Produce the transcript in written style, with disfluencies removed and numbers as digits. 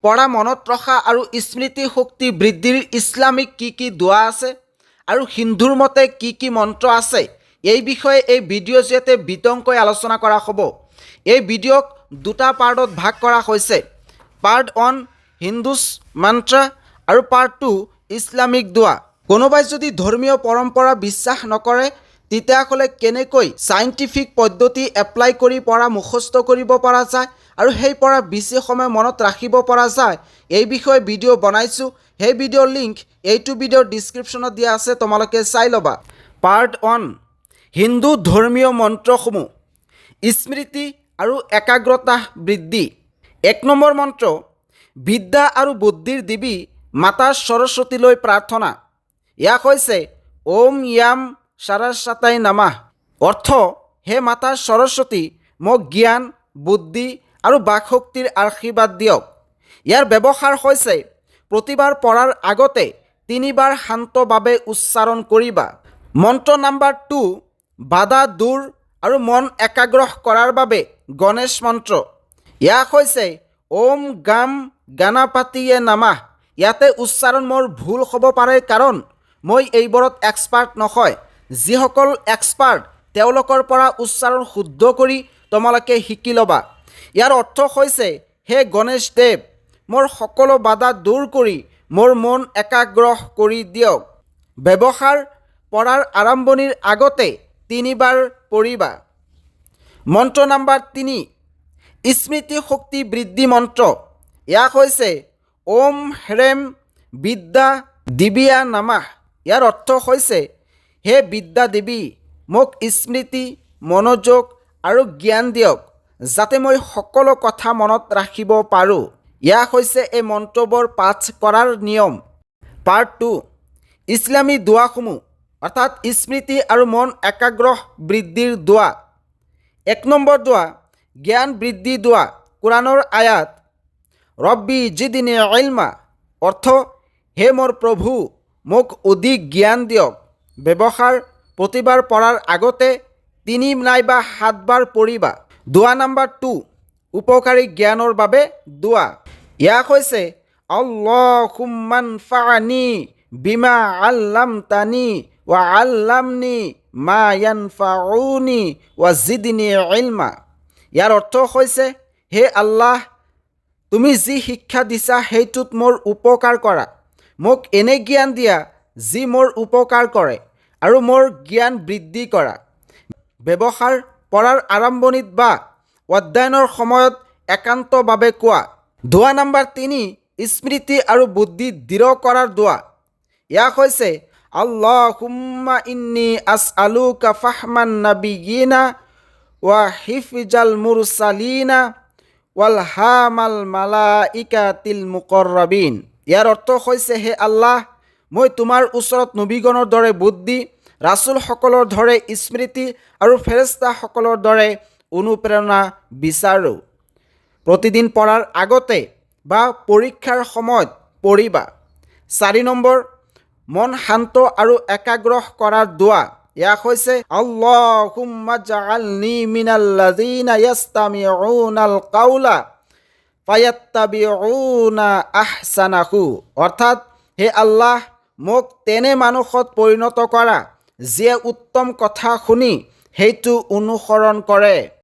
পঢ়া মনত ৰখা আৰু স্মৃতি শক্তি বৃদ্ধিৰ ইছলামিক কি দোৱা আছে আৰু হিন্দুৰ মতে কি মন্ত্ৰ আছে, এই বিষয়ে এই ভিডিঅ' জৰিয়তে বিতংকৈ আলোচনা কৰা হ'ব। এই ভিডিঅ'ক দুটা পাৰ্টত ভাগ কৰা হৈছে। পাৰ্ট 1 হিন্দুছ মন্ত্ৰ আৰু পাৰ্ট 2 ইছলামিক দোৱা। কোনোবাই যদি ধৰ্মীয় পৰম্পৰা বিশ্বাস নকৰে তেতিয়াহ'লে কেনেকৈ চাইণ্টিফিক পদ্ধতি এপ্লাই কৰি পঢ়া মুখস্থ কৰিব পৰা যায় আৰু সেই পঢ়া বেছি সময় মনত ৰাখিব পৰা যায়, এই বিষয়ে ভিডিঅ' বনাইছোঁ। সেই ভিডিঅ'ৰ লিংক এইটো ভিডিঅ'ৰ ডিছক্ৰিপশ্যনত দিয়া আছে, তোমালোকে চাই ল'বা। পাৰ্ট 1 হিন্দু ধৰ্মীয় মন্ত্ৰসমূহ, স্মৃতি আৰু একাগ্ৰতা বৃদ্ধি। 1 নম্বৰ মন্ত্ৰ, বিদ্যা আৰু বুদ্ধিৰ দেৱী মাতা সৰস্বতীলৈ প্ৰাৰ্থনা। ইয়াক হৈছে ওম য়াম সৰস্বতী নমঃ। অৰ্থ, হে মাতা সৰস্বতী, মোক জ্ঞান, বুদ্ধি আৰু বাকশক্তিৰ আশীৰ্বাদ দিয়ক। ইয়াৰ ব্যৱহাৰ হৈছে প্ৰতিবাৰ পঢ়াৰ আগতে 3 বাৰ শান্তভাৱে উচ্চাৰণ কৰিবা। মন্ত্ৰ নম্বৰ 2 বাধা দূৰ আৰু মন একাগ্ৰ কৰাৰ বাবে গণেশ মন্ত্ৰ। ইয়াক হৈছে ওম গাম গণপতিয়ে নমঃ। ইয়াতে উচ্চাৰণ মোৰ ভুল হ'ব পাৰে কাৰণ মই এইবোৰত এক্সপাৰ্ট নহয়। যিসকল এক্সপাৰ্ট তেওঁলোকৰ পৰা উচ্চাৰণ শুদ্ধ কৰি তোমালোকে শিকি ল'বা। ইয়াৰ অৰ্থ হৈছে হে গণেশ দেৱ, মোৰ সকলো বাধা দূৰ কৰি মোৰ মন একাগ্ৰ কৰি দিয়ক। ব্যৱহাৰ পঢ়াৰ আৰম্ভণিৰ আগতে 3 বাৰ পঢ়িবা। মন্ত্ৰ নম্বৰ 3 স্মৃতি শক্তি বৃদ্ধি মন্ত্ৰ। ইয়াক হৈছে ওম হ্ৰেম বিদ্যা দিব্যা নমঃ। ইয়াৰ অৰ্থ হৈছে হে বিদ্যা দেৱী, মোক স্মৃতি, মনোযোগ আৰু জ্ঞান দিয়ক যাতে মই সকলো কথা মনত ৰাখিব পাৰোঁ। ইয়াক হৈছে এই মন্ত্ৰবোৰ পাঠ কৰাৰ নিয়ম। পাৰ্ট 2 ইছলামী দোৱাসমূহ অৰ্থাৎ স্মৃতি আৰু মন একাগ্ৰ বৃদ্ধিৰ দোৱা। 1 নম্বৰ দোৱা জ্ঞান বৃদ্ধি দোৱা। কোৰাণৰ আয়াত ৰব্বি জিদনি ইলমা। অৰ্থ, হে মোৰ প্ৰভু, মোক অধিক জ্ঞান দিয়ক। ব্যৱহাৰ প্ৰতিবাৰ পঢ়াৰ আগতে 3 নাইবা 7 বাৰ পঢ়িবা। দোৱা নম্বৰ 2 উপকাৰী জ্ঞানৰ বাবে দোৱা। ইয়াক হৈছে আল্লাহুম্মা আনফা'নি বিমা আল্লামতানি ওয়া আল্লামনি মা ইয়ানফাউনি ওয়া জিদনি ইলমা। ইয়াৰ অৰ্থ হৈছে হে আল্লাহ, তুমি যি শিক্ষা দিছা সেইটোত মোৰ উপকাৰ কৰা। মোক এনে জ্ঞান দিয়া যি মোৰ উপকাৰ কৰে আৰু মোৰ জ্ঞান বৃদ্ধি কৰা। ব্যৱহাৰ পঢ়াৰ আৰম্ভণিত বা অধ্যয়নৰ সময়ত একান্তভাৱে কোৱা। দোৱা নম্বৰ 3 স্মৃতি আৰু বুদ্ধি দৃঢ় কৰাৰ দোৱা। ইয়াক হৈছে আল্লাহুম্মা ইন্নী আসআলুকা ফাহমান নাবিয়িনা ওয়া হিফজাল মুৰসালিনা ওয়াল হামাল মালাইকাতিল মুকৰৰাবিন। ইয়াৰ অৰ্থ হৈছে হে আল্লাহ, মই তোমাৰ ওচৰত নবীগণৰ দৰে বুদ্ধি, ৰাছুলসকলৰ দৰে স্মৃতি আৰু ফেৰেস্তাসকলৰ দৰে অনুপ্ৰেৰণা বিচাৰোঁ। প্ৰতিদিন পঢ়াৰ আগতে বা পৰীক্ষাৰ সময়ত পঢ়িবা। 4 নম্বৰ মন শান্ত আৰু একাগ্ৰ কৰাৰ দোৱা। ইয়াক হৈছে আল্লাহুম্মা জাআলনি মিনাল্লাযিনা ইয়াস্তামিউনাল কাওলা ফায়াত্তাবিউনা আহসানাহু। অৰ্থাৎ হে আল্লাহ, মোক তেনে মানুহত পৰিণত কৰা যিয়ে উত্তম কথা শুনি সেইটো অনুসৰণ কৰে।